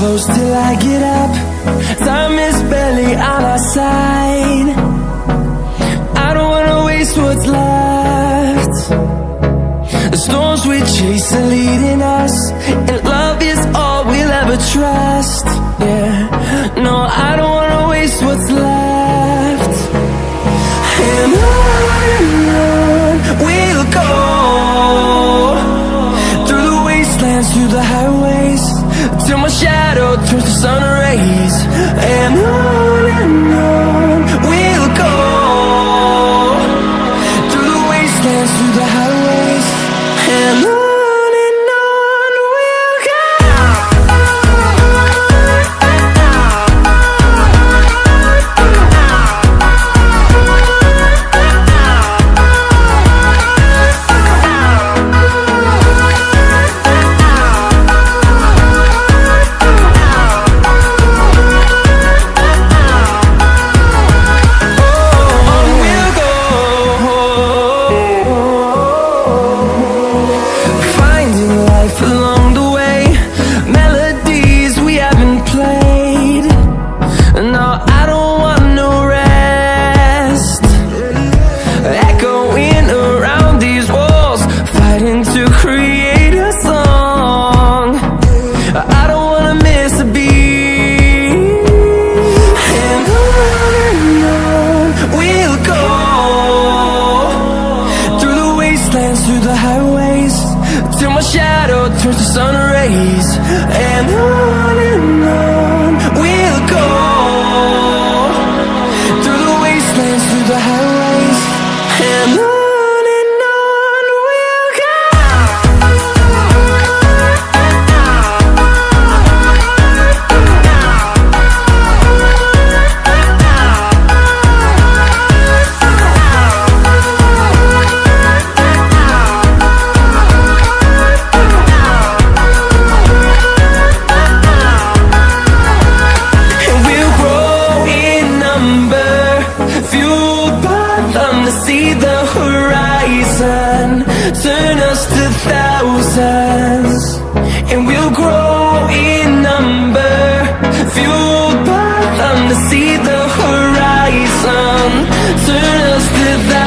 close till I get up. Time is barely on our side. I don't wanna waste what's left. The storms we chase are leading us, and love is all we'll ever trust. Yeah, no, I don't wanna waste what's left. And on we'll go, through the wastelands, through the highways, till my shadow turns to sun rays. And on we'll go, through the wastelands, through the highways, and on we'll go. Through the highways, till my shadow turns to sun rays. And on we'll go, through the wastelands, through the highways, and on we'll go. See the horizon, turn us to thousands, and we'll grow in number, fueled by them. To see the horizon, turn us to thousands.